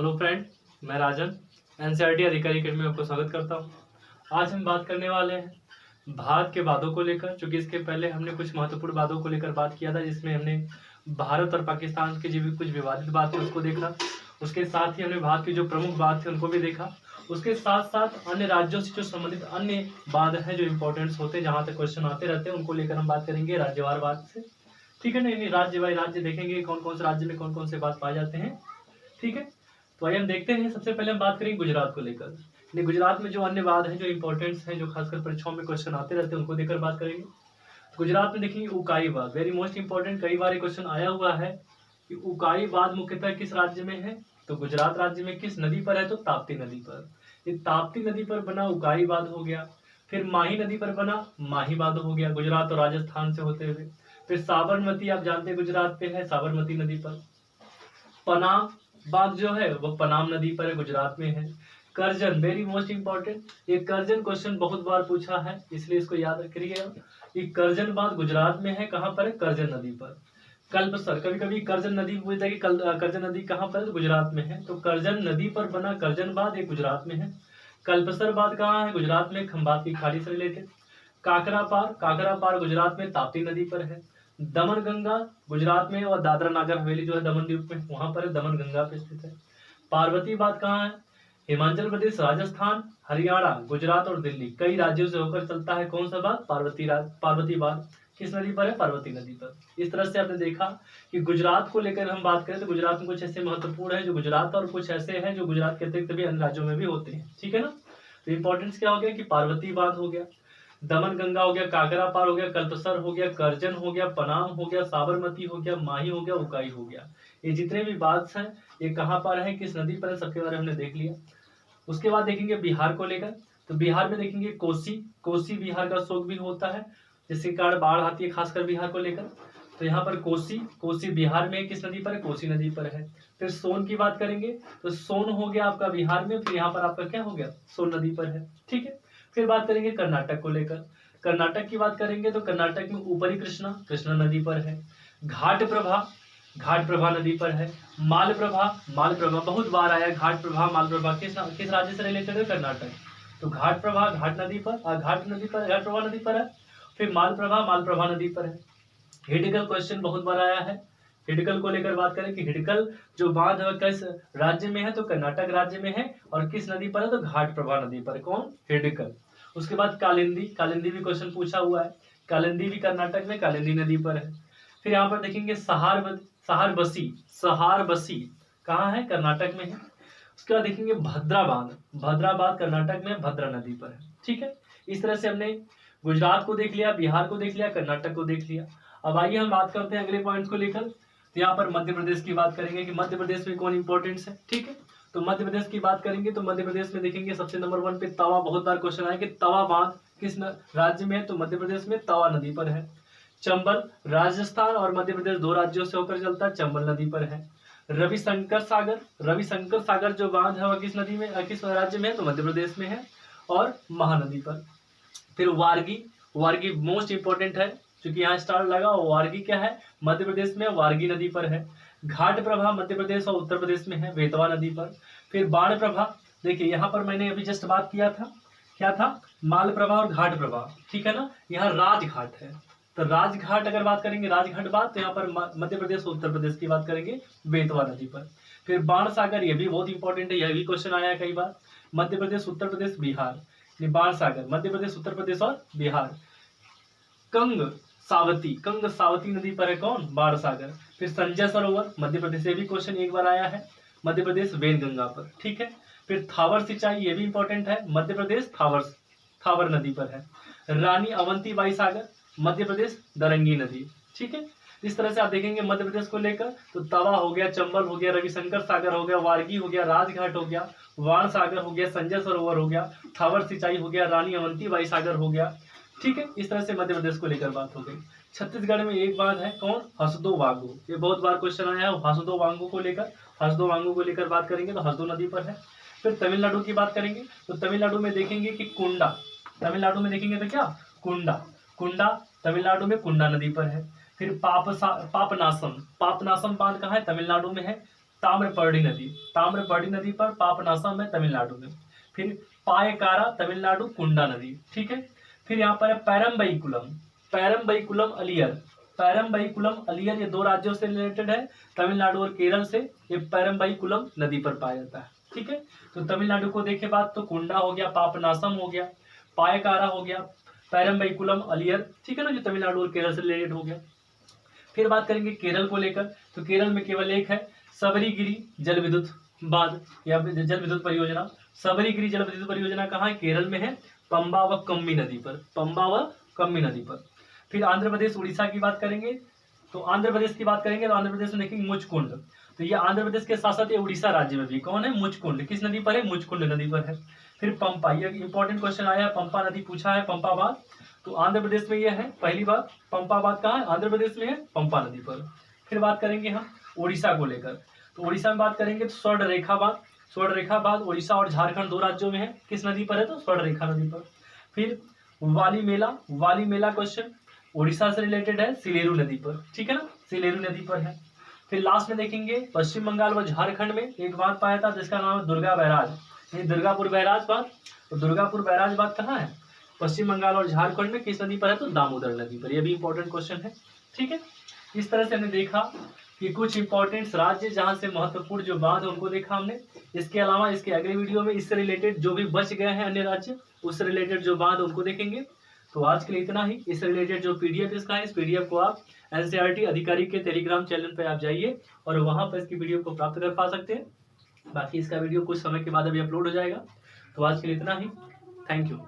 Hello friend, मैं राजन NCERT अधिकारी academy में आपको स्वागत करता हूँ। आज हम बात करने वाले हैं भारत के वादों को लेकर, क्योंकि इसके पहले हमने कुछ महत्वपूर्ण वादों को लेकर बात किया था, जिसमें हमने भारत और पाकिस्तान के जो भी कुछ विवादित बात थी उसको देखा। उसके साथ ही हमने भारत की जो प्रमुख बात थी उनको भी देखा। उसके साथ साथ अन्य राज्यों से जो संबंधित अन्य बात है जो इम्पोर्टेंट्स होते हैं, जहाँ तक क्वेश्चन आते रहते हैं, उनको लेकर हम बात करेंगे राज्यवार बात से। ठीक है ना, यानी राज्य बाई राज्य देखेंगे कौन कौन से राज्य में कौन कौन से बात पाए जाते हैं। ठीक है, तो आइए हम देखते हैं। सबसे पहले हम बात करेंगे गुजरात को लेकर। गुजरात में जो अन्य वाद है जो इंपॉर्टेंट्स हैं, जो खासकर परीक्षाओं में क्वेश्चन आते रहते हैं, उनको देकर बात करेंगे। गुजरात में देखेंगे उकाई वाद, वेरी मोस्ट इंपॉर्टेंट। कई बार क्वेश्चन आया हुआ है कि उकाई वाद मुख्यतः किस राज्य में है, तो गुजरात राज्य में। किस नदी पर है, तो ताप्ती नदी पर। ये ताप्ती नदी पर बना उकाई वाद हो गया। फिर माही नदी पर बना माही वाद हो गया, गुजरात और राजस्थान से होते हुए। फिर साबरमती, आप जानते हैं गुजरात पे है, साबरमती नदी पर। पनाम बाग जो है वो पनाम नदी पर है, गुजरात में है। करजन, वेरी मोस्ट इंपॉर्टेंट, ये करजन क्वेश्चन बहुत बार पूछा है, इसलिए इसको याद रखिएगा। ये करजन बाग गुजरात में है, कहाँ पर है, करजन नदी पर। कल्पसर, कभी कभी करजन नदी पूछता है कि करजन नदी कहाँ पर है, तो गुजरात में है। तो करजन नदी पर बना करजन बांध एक गुजरात में है। कल्पसर बांध कहाँ है, गुजरात में, खंभात की खाड़ी से रिलेटेड। काकरा पार गुजरात में ताप्ती नदी पर है। दमन गंगा गुजरात में, और दादरा नागर हवेली जो है दमन द्वीप में, वहां पर दमन गंगा पे स्थित है। पार्वती बांध कहाँ है, हिमाचल प्रदेश, राजस्थान, हरियाणा, गुजरात और दिल्ली, कई राज्यों से होकर चलता है। कौन सा बांध, पार्वती बांध किस नदी पर है, पार्वती नदी पर। इस तरह से आपने देखा कि गुजरात को लेकर हम बात करें तो गुजरात में कुछ ऐसे महत्वपूर्ण है जो गुजरात, और कुछ ऐसे हैं जो गुजरात के अतिरिक्त भी अन्य राज्यों में भी होते हैं। ठीक है ना, तो इंपॉर्टेंस क्या हो गया कि पार्वती बांध हो गया, दमन गंगा हो गया, काकरा पार हो गया, कल्पसर हो गया, करजन हो गया, पनाम हो गया, साबरमती हो गया, माही हो गया, उकाई हो गया। ये जितने भी बात हैं ये कहाँ पर है, किस नदी पर है, सबके बारे में हमने देख लिया। उसके बाद देखेंगे बिहार को लेकर, तो बिहार में देखेंगे कोसी बिहार का शोक भी होता है, जिसके कारण बाढ़ आती है खासकर बिहार को लेकर। तो यहाँ पर कोसी बिहार में किस नदी पर है, कोसी नदी पर है। फिर सोन की बात करेंगे तो सोन हो गया आपका बिहार में, फिर यहाँ पर आपका क्या हो गया, सोन नदी पर है। ठीक है, फिर बात करेंगे कर्नाटक को लेकर। कर्नाटक की बात करेंगे तो कर्नाटक में ऊपरी कृष्णा नदी पर है। घाट प्रभा नदी पर है। मालप्रभा बहुत बार आया, घाट प्रभा मालप्रभा किस राज्य से रिलेटेड है, कर्नाटक। तो घाट प्रभा घाट प्रभा नदी पर है। फिर मालप्रभा नदी पर है। हिडकल क्वेश्चन बहुत बार आया है, हिडकल को लेकर बात करें कि हिडकल जो बांध है किस राज्य में है, तो कर्नाटक राज्य में है, और किस नदी पर है, तो घाट प्रभा नदी पर। कौन, हिडकल। उसके बाद कालिंदी भी क्वेश्चन पूछा हुआ है, कालिंदी भी कर्नाटक में कालिंदी नदी पर है। फिर यहाँ पर देखेंगे सहारबसी कहाँ है, कर्नाटक में है। उसके बाद देखेंगे भद्रा बांध कर्नाटक में भद्रा नदी पर है। ठीक है, इस तरह से हमने गुजरात को देख लिया, बिहार को देख लिया, कर्नाटक को देख लिया। अब आइए हम बात करते हैं अगले पॉइंट्स को लेकर। तो यहाँ पर मध्य प्रदेश की बात करेंगे कि मध्य प्रदेश में कौन इंपॉर्टेंट्स है। ठीक है, तो मध्य प्रदेश की बात करेंगे तो मध्य प्रदेश में देखेंगे सबसे नंबर 1 पे तवा, बहुत बार क्वेश्चन आया कि तवा बांध किस राज्य में है, तो मध्य प्रदेश में तवा नदी पर है। चंबल, राजस्थान और मध्य प्रदेश 2 राज्यों से होकर चलता है, चंबल नदी पर है। रविशंकर सागर जो बांध है वह किस नदी में, किस राज्य में है, तो मध्य प्रदेश में है, और महानदी पर। फिर वार्गी मोस्ट इंपॉर्टेंट है, क्योंकि यहाँ स्टार लगा। वार्गी क्या है, मध्य प्रदेश में, वार्गी नदी पर है। घाट प्रभा मध्य प्रदेश और उत्तर प्रदेश में है, बेतवा नदी पर। फिर बाण प्रभा, देखिए यहाँ पर मैंने अभी जस्ट बात किया था, क्या था, माल प्रभा और घाट प्रभा। ठीक है ना, यहाँ राजघाट है, तो राजघाट अगर बात करेंगे, राजघाट बात, तो यहाँ पर मध्य प्रदेश और उत्तर प्रदेश की बात करेंगे, बेतवा नदी पर। फिर बाण सागर, ये भी बहुत इंपॉर्टेंट है, यह भी क्वेश्चन आया कई बार, मध्य प्रदेश, उत्तर प्रदेश, बिहार। बाण सागर मध्य प्रदेश, उत्तर प्रदेश और बिहार। कंग सावती नदी पर है, कौन, बाण सागर। फिर संजय सरोवर मध्य प्रदेश से भी क्वेश्चन एक बार आया है, मध्य प्रदेश, वेनगंगा पर। ठीक है, फिर थावर सिंचाई, ये भी इंपॉर्टेंट है, मध्य प्रदेश, थावर नदी पर है। रानी अवंतीबाई सागर मध्य प्रदेश, दरंगी नदी। ठीक है, इस तरह से आप देखेंगे मध्य प्रदेश को लेकर तो तवा हो गया, चंबल हो गया, रविशंकर सागर हो गया, वार्गी हो गया, राजघाट हो गया, वाण सागर हो गया, संजय सरोवर हो गया, थावर सिंचाई हो गया, रानी अवंतीबाई सागर हो गया। ठीक है, इस तरह से मध्य प्रदेश को लेकर बात हो गई। छत्तीसगढ़ में एक बात है, कौन, हसदो वांगू, ये बहुत बार क्वेश्चन आया है, हसदो वांगू को लेकर बात करेंगे तो हसदो नदी पर है। फिर तमिलनाडु की बात करेंगे तो तमिलनाडु में देखेंगे कि कुंडा, तमिलनाडु में देखेंगे तो क्या, कुंडा तमिलनाडु में कुंडा नदी पर है। फिर पापनासम बांध कहाँ है, तमिलनाडु में है, ताम्रपर्णी नदी, ताम्रपर्णी नदी पर पापनासम है तमिलनाडु में। फिर पायकारा तमिलनाडु, कुंडा नदी, ठीक है। फिर यहाँ पर है पैरम्बईकुलम, पैरम्बईकुलम अलियर, पैरम्बईकुलम अलियर, ये दो राज्यों से रिलेटेड है, तमिलनाडु और केरल से। ये पैरम्बईकुलम नदी पर पाया जाता है, ठीक है। तो तमिलनाडु को देखे बात तो कुंडा हो गया, पापनासम हो गया, पायकारा हो गया, पैरम्बईकुलम अलियर, ठीक है ना, जो तमिलनाडु और केरल से रिलेटेड हो गया। फिर बात करेंगे केरल को लेकर, तो केरल में केवल एक है सबरीगिरी जल विद्युत बांध या जल विद्युत परियोजना। सबरीगिरी जल विद्युत परियोजना कहाँ है? केरल में है, पंबा व कम्मी नदी पर, पंबा व कम्मी नदी पर। फिर आंध्र प्रदेश उड़ीसा की बात करेंगे, तो आंध्र प्रदेश की बात करेंगे तो आंध्र प्रदेश में देखेंगे मुचकुंड, तो ये आंध्र प्रदेश के साथ साथ ये उड़ीसा राज्य में भी कौन है? मुचकुंड। किस नदी पर है? मुचकुंड नदी पर है। फिर पंपा, ये इंपॉर्टेंट क्वेश्चन आया, पंपा नदी पूछा है, पंपा बांध, तो आंध्र प्रदेश में यह है। पहली बात, पंपा बांध कहाँ है? आंध्र प्रदेश में है, पंपा नदी पर। फिर बात करेंगे हम उड़ीसा को लेकर, तो उड़ीसा में बात करेंगे तो स्वर्ण रेखा बांध, स्वर्ण रेखा बांध उड़ीसा और झारखंड दो राज्यों में है। किस नदी पर है? तो स्वर्ण रेखा नदी पर। फिर वाली मेला, वाली मेला क्वेश्चन उड़ीसा से रिलेटेड है, सिलेरू नदी पर, ठीक है ना, सिलेरू नदी पर है। फिर लास्ट में देखेंगे पश्चिम बंगाल व झारखंड में एक बांध पाया था जिसका नाम है दुर्गा बैराज, ये दुर्गापुर बैराज बांध। तो दुर्गापुर बैराज बांध कहाँ है? पश्चिम बंगाल और झारखंड में। किस नदी पर है? तो दामोदर नदी पर। यह भी इंपॉर्टेंट क्वेश्चन है, ठीक है। इस तरह से हमने देखा कि कुछ इंपॉर्टेंट राज्य जहां से महत्वपूर्ण जो बांध उनको देखा हमने। इसके अलावा इसके अगले वीडियो में इससे रिलेटेड जो भी बच गए हैं अन्य राज्य, उससे रिलेटेड जो बांध उनको देखेंगे। तो आज के लिए इतना ही। इससे रिलेटेड जो पीडीएफ इसका है, इस पीडीएफ को आप एनसीईआरटी अधिकारी के टेलीग्राम चैनल पर आप जाइए और वहां पर इसकी वीडियो को प्राप्त कर पा सकते हैं। बाकी इसका वीडियो कुछ समय के बाद अभी अपलोड हो जाएगा। तो आज के लिए इतना ही। Thank you.